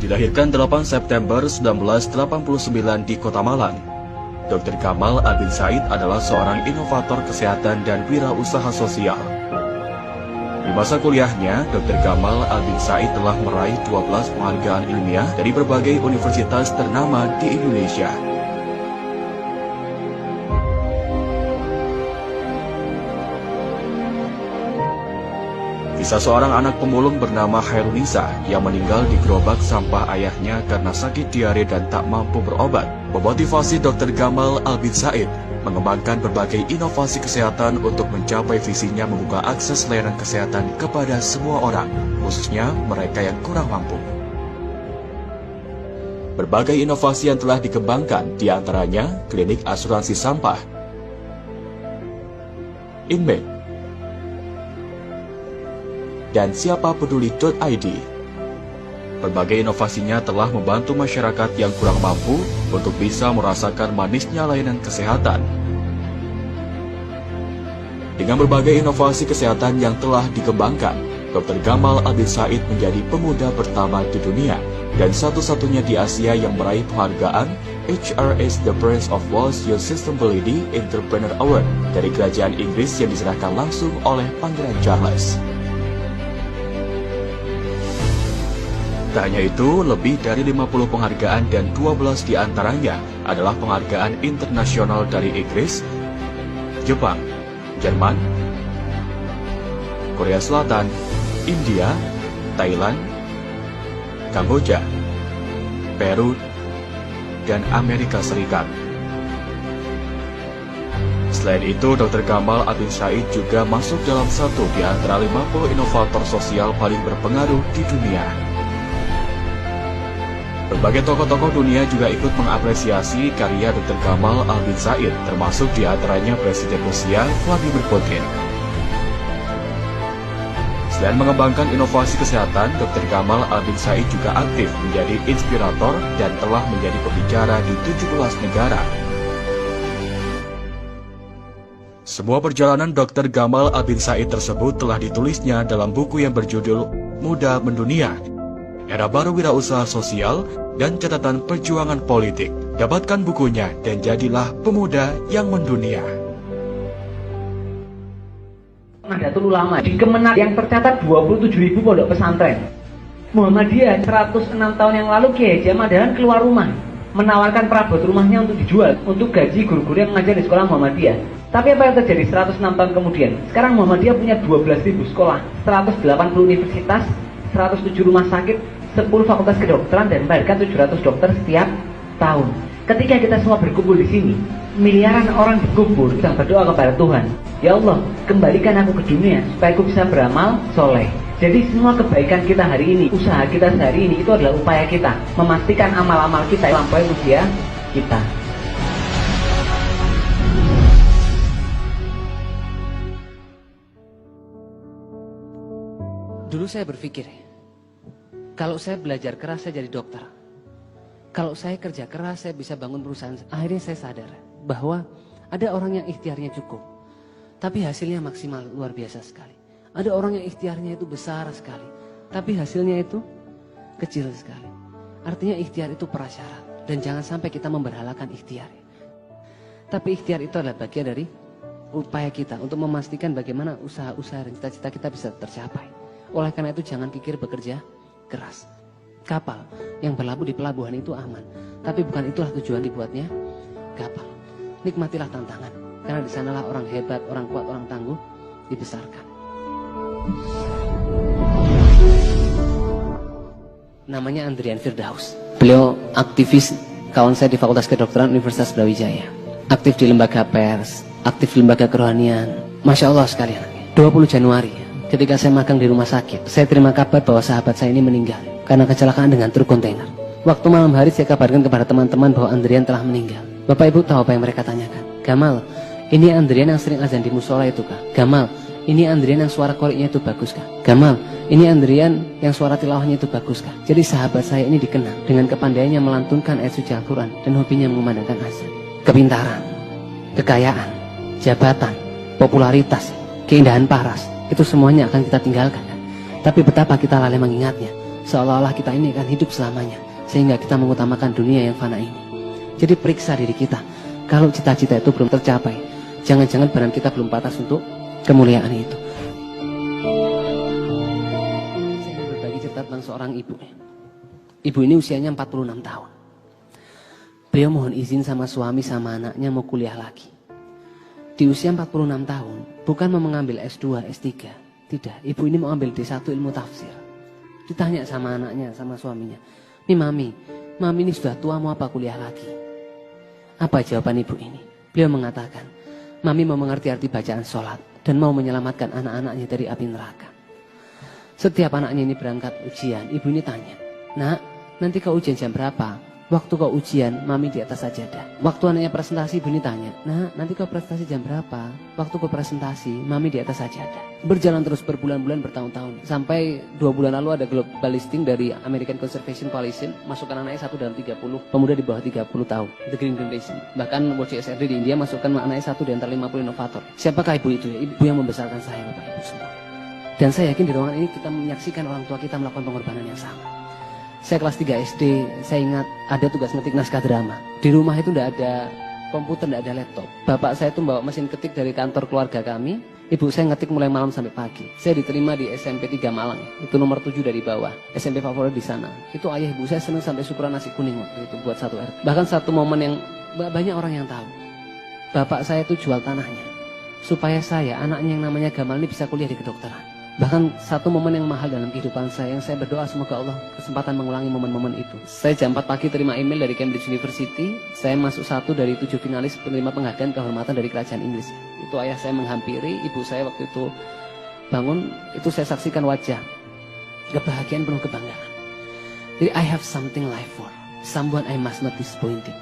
Dilahirkan 8 September 1989 di Kota Malang, Dr. Gamal Albin Said adalah seorang inovator kesehatan dan wirausaha sosial. Di masa kuliahnya, Dr. Gamal Albin Said telah meraih 12 penghargaan ilmiah dari berbagai universitas ternama di Indonesia. Kisah seorang anak pemulung bernama Hairunisa yang meninggal di gerobak sampah ayahnya karena sakit diare dan tak mampu berobat, memotivasi Dr. Gamal Albin Said mengembangkan berbagai inovasi kesehatan untuk mencapai visinya membuka akses layanan kesehatan kepada semua orang, khususnya mereka yang kurang mampu. Berbagai inovasi yang telah dikembangkan, diantaranya klinik asuransi sampah, Inmate, dan siapapeduli.id. Berbagai inovasinya telah membantu masyarakat yang kurang mampu untuk bisa merasakan manisnya layanan kesehatan. Dengan berbagai inovasi kesehatan yang telah dikembangkan, Dr. Gamal Albin Said menjadi pemuda pertama di dunia dan satu-satunya di Asia yang meraih penghargaan HRS The Prince of Wales Youth Sustainability Entrepreneur Award dari Kerajaan Inggris yang diserahkan langsung oleh Pangeran Charles. Tak hanya itu, lebih dari 50 penghargaan dan 12 diantaranya adalah penghargaan internasional dari Inggris, Jepang, Jerman, Korea Selatan, India, Thailand, Kamboja, Peru, dan Amerika Serikat. Selain itu, Dr. Gamal Albin Said juga masuk dalam satu di antara 50 inovator sosial paling berpengaruh di dunia. Berbagai tokoh-tokoh dunia juga ikut mengapresiasi karya Dr. Gamal Albin Said, termasuk diantaranya Presiden Rusia Vladimir Putin. Selain mengembangkan inovasi kesehatan, Dr. Gamal Albin Said juga aktif menjadi inspirator dan telah menjadi pembicara di 17 negara. Semua perjalanan Dr. Gamal Albin Said tersebut telah ditulisnya dalam buku yang berjudul Muda Mendunia, Era Baru Wirausaha Sosial, dan Catatan Perjuangan Politik. Dapatkan bukunya dan jadilah pemuda yang mendunia. Nahdlatul Ulama di Kemenak yang tercatat 27.000 pondok pesantren. Muhammadiyah 106 tahun yang lalu Kiai Haji Ahmad Dahlan keluar rumah, menawarkan perabot rumahnya untuk dijual untuk gaji guru-guru yang mengajar di sekolah Muhammadiyah. Tapi apa yang terjadi 106 tahun kemudian? Sekarang Muhammadiyah punya 12.000 sekolah, 180 universitas, 107 rumah sakit, 10 fakultas kedokteran, dan melahirkan 700 dokter setiap tahun. Ketika kita semua berkumpul di sini, miliaran orang berkumpul sedang berdoa kepada Tuhan, ya Allah, kembalikan aku ke dunia supaya aku bisa beramal soleh. Jadi semua kebaikan kita hari ini, usaha kita sehari ini, itu adalah upaya kita memastikan amal-amal kita melampaui usia kita. Dulu saya berpikir, kalau saya belajar keras saya jadi dokter, kalau saya kerja keras saya bisa bangun perusahaan. Akhirnya saya sadar bahwa ada orang yang ikhtiarnya cukup, tapi hasilnya maksimal, luar biasa sekali. Ada orang yang ikhtiarnya itu besar sekali, tapi hasilnya itu kecil sekali. Artinya ikhtiar itu prasyarat, dan jangan sampai kita memberhalakan ikhtiar. Tapi ikhtiar itu adalah bagian dari upaya kita untuk memastikan bagaimana usaha-usaha dan cita-cita kita bisa tercapai. Oleh karena itu jangan pikir bekerja keras. Kapal yang berlabuh di pelabuhan itu aman, tapi bukan itulah tujuan dibuatnya kapal. Nikmatilah tantangan, karena di sanalah orang hebat, orang kuat, orang tangguh dibesarkan. Namanya Andrian Firdaus. Beliau aktivis, kawan saya di Fakultas Kedokteran Universitas Brawijaya. Aktif di lembaga pers, aktif di lembaga kerohanian. Masya Allah sekalian. 20 Januari, ketika saya magang di rumah sakit, saya terima kabar bahwa sahabat saya ini meninggal karena kecelakaan dengan truk kontainer. Waktu malam hari saya kabarkan kepada teman-teman bahwa Andrian telah meninggal. Bapak Ibu tahu apa yang mereka tanyakan? Gamal, ini Andrian yang sering azan di musola itu kah? Gamal, ini Andrian yang suara koriknya itu bagus kah? Gamal, ini Andrian yang suara tilawahnya itu bagus kah? Jadi sahabat saya ini dikenal dengan kepandaiannya melantunkan ayat suci Al-Quran dan hobinya mengumandangkan azan. Kepintaran, kekayaan, jabatan, popularitas, keindahan paras, itu semuanya akan kita tinggalkan. Tapi betapa kita lalai mengingatnya. seolah-olah kita ini akan hidup selamanya, sehingga kita mengutamakan dunia yang fana ini. Jadi periksa diri kita, kalau cita-cita itu belum tercapai, jangan-jangan badan kita belum pantas untuk kemuliaan itu. Saya ingin berbagi cerita tentang seorang ibu. Ibu ini usianya 46 tahun. Beliau mohon izin sama suami sama anaknya mau kuliah lagi. Di usia 46 tahun, bukan mau mengambil S2, S3. Tidak, ibu ini mau ambil D1 ilmu tafsir. Ditanya sama anaknya, sama suaminya, "Nih mami ini sudah tua mau apa kuliah lagi?" Apa jawaban ibu ini? Beliau mengatakan, "Mami mau mengerti arti bacaan sholat dan mau menyelamatkan anak-anaknya dari api neraka." Setiap anaknya ini berangkat ujian, ibu ini tanya, "Nak, nanti kau ujian jam berapa?" Waktu kau ujian, mami di atas sajadah. Waktu anaknya presentasi, ibu ini tanya, "Nah, nanti kau presentasi jam berapa?" Waktu kau presentasi, mami di atas sajadah. Berjalan terus berbulan-bulan, bertahun-tahun. Sampai 2 bulan lalu ada global listing dari American Conservation Coalition, masukkan anaknya 1 dalam 30 pemuda di bawah 30 tahun, The Green Generation. Bahkan World CSRD di India masukkan anaknya 1 di antara 50 inovator. Siapakah ibu itu? Ibu yang membesarkan saya, Bapak Ibu semua. Dan saya yakin di ruangan ini kita menyaksikan orang tua kita melakukan pengorbanan yang sama. Saya kelas 3 SD, saya ingat ada tugas ngetik naskah drama. Di rumah itu tidak ada komputer, tidak ada laptop. Bapak saya itu bawa mesin ketik dari kantor keluarga kami. Ibu saya ngetik mulai malam sampai pagi. Saya diterima di SMP 3 Malang, itu nomor 7 dari bawah. SMP favorit di sana. Itu ayah ibu saya senang sampai syukuran nasi kuning waktu itu buat 1 RT. Bahkan satu momen yang banyak orang yang tahu. Bapak saya itu jual tanahnya supaya saya, anaknya yang namanya Gamal ini bisa kuliah di kedokteran. Bahkan satu momen yang mahal dalam kehidupan saya, yang saya berdoa semoga Allah kesempatan mengulangi momen-momen itu. Saya jam 4 pagi terima email dari Cambridge University. Saya masuk 1 dari 7 finalis penerima penghargaan kehormatan dari kerajaan Inggris. Itu ayah saya menghampiri, ibu saya waktu itu bangun, itu saya saksikan wajah kebahagiaan penuh kebanggaan. Jadi I have something life for, someone I must not disappointing.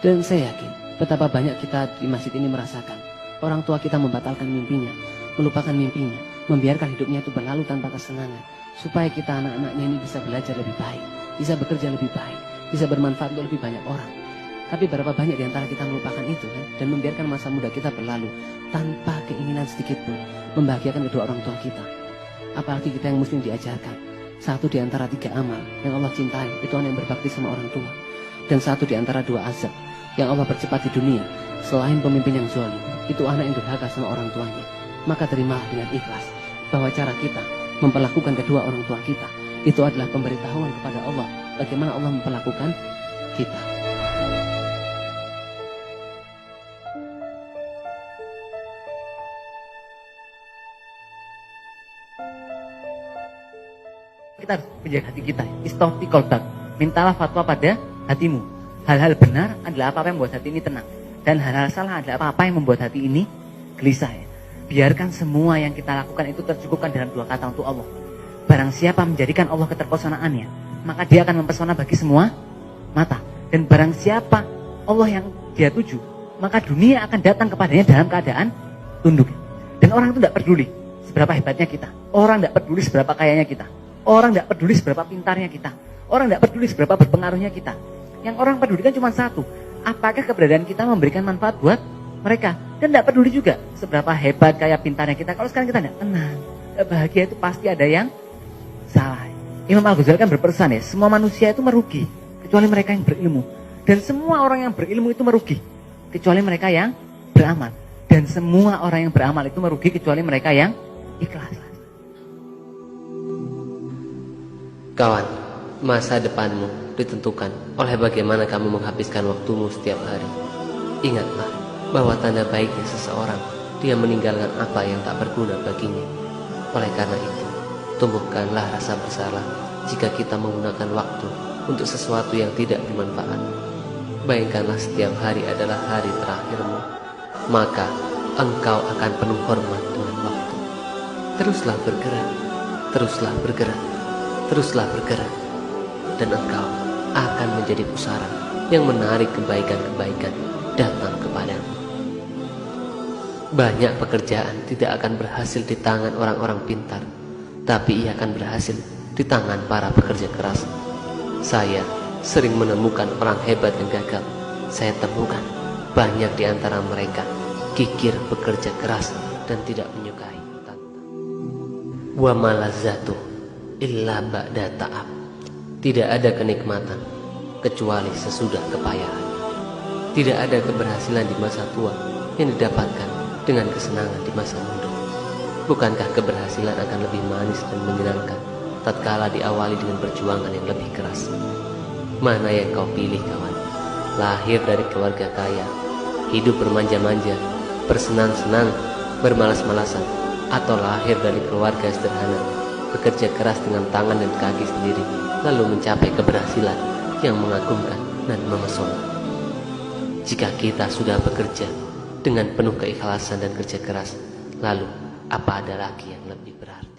Dan saya yakin betapa banyak kita di masjid ini merasakan orang tua kita membatalkan mimpinya, melupakan mimpinya, membiarkan hidupnya itu berlalu tanpa kesenangan, supaya kita anak-anaknya ini bisa belajar lebih baik, bisa bekerja lebih baik, bisa bermanfaat untuk lebih banyak orang. Tapi berapa banyak di antara kita melupakan itu kan? Dan membiarkan masa muda kita berlalu tanpa keinginan sedikit pun membahagiakan kedua orang tua kita. Apalagi kita yang muslim diajarkan 1 di antara 3 amal yang Allah cintai itu anak yang berbakti sama orang tua, dan 1 di antara 2 azab yang Allah percepat di dunia selain pemimpin yang zalim itu anak yang durhaka sama orang tuanya. Maka terimalah dengan ikhlas bahwa cara kita memperlakukan kedua orang tua kita itu adalah pemberitahuan kepada Allah bagaimana Allah memperlakukan kita. Kita harus menjaga hati kita. Istofti kolbak, mintalah fatwa pada hatimu. Hal-hal benar adalah apa-apa yang membuat hati ini tenang, dan hal-hal salah adalah apa-apa yang membuat hati ini gelisah. Biarkan semua yang kita lakukan itu tercukupkan dalam 2 kata untuk Allah. Barang siapa menjadikan Allah keterpesonaannya, maka dia akan mempesona bagi semua mata. Dan barang siapa Allah yang dia tuju, maka dunia akan datang kepadanya dalam keadaan tunduk. Dan orang itu tidak peduli seberapa hebatnya kita. Orang tidak peduli seberapa kayanya kita. Orang tidak peduli seberapa pintarnya kita. Orang tidak peduli seberapa berpengaruhnya kita. Yang orang pedulikan cuma 1. Apakah keberadaan kita memberikan manfaat buat mereka? Dan tidak peduli juga seberapa hebat kayak pintarnya kita. Kalau sekarang kita tidak tenang, tidak bahagia, itu pasti ada yang salah. Imam Al-Ghazali kan berpesan ya, semua manusia itu merugi kecuali mereka yang berilmu. Dan semua orang yang berilmu itu merugi kecuali mereka yang beramal. Dan semua orang yang beramal itu merugi kecuali mereka yang ikhlas. Kawan, masa depanmu ditentukan oleh bagaimana kamu menghabiskan waktumu setiap hari. Ingatlah bahwa tanda baiknya seseorang, dia meninggalkan apa yang tak berguna baginya. Oleh karena itu, tumbuhkanlah rasa bersalah jika kita menggunakan waktu untuk sesuatu yang tidak bermanfaat. Bayangkanlah setiap hari adalah hari terakhirmu, maka engkau akan penuh hormat dengan waktu. Teruslah bergerak, teruslah bergerak, teruslah bergerak, dan engkau akan menjadi pusara yang menarik kebaikan-kebaikan datang kepadamu. Banyak pekerjaan tidak akan berhasil di tangan orang-orang pintar, tapi ia akan berhasil di tangan para pekerja keras. Saya sering menemukan orang hebat yang gagal. Saya temukan banyak di antara mereka kikir bekerja keras dan tidak menyukai tantang. Wa malazatu illa ba'da ta'ab. Tidak ada kenikmatan kecuali sesudah kepayahan. Tidak ada keberhasilan di masa tua yang didapatkan dengan kesenangan di masa muda. Bukankah keberhasilan akan lebih manis dan menyenangkan tatkala diawali dengan perjuangan yang lebih keras? Mana yang kau pilih, kawan? Lahir dari keluarga kaya, hidup bermanja-manja, bersenang-senang, bermalas-malasan, atau lahir dari keluarga sederhana, bekerja keras dengan tangan dan kaki sendiri, lalu mencapai keberhasilan yang mengagumkan dan memesona? Jika kita sudah bekerja dengan penuh keikhlasan dan kerja keras, lalu apa ada lagi yang lebih berarti?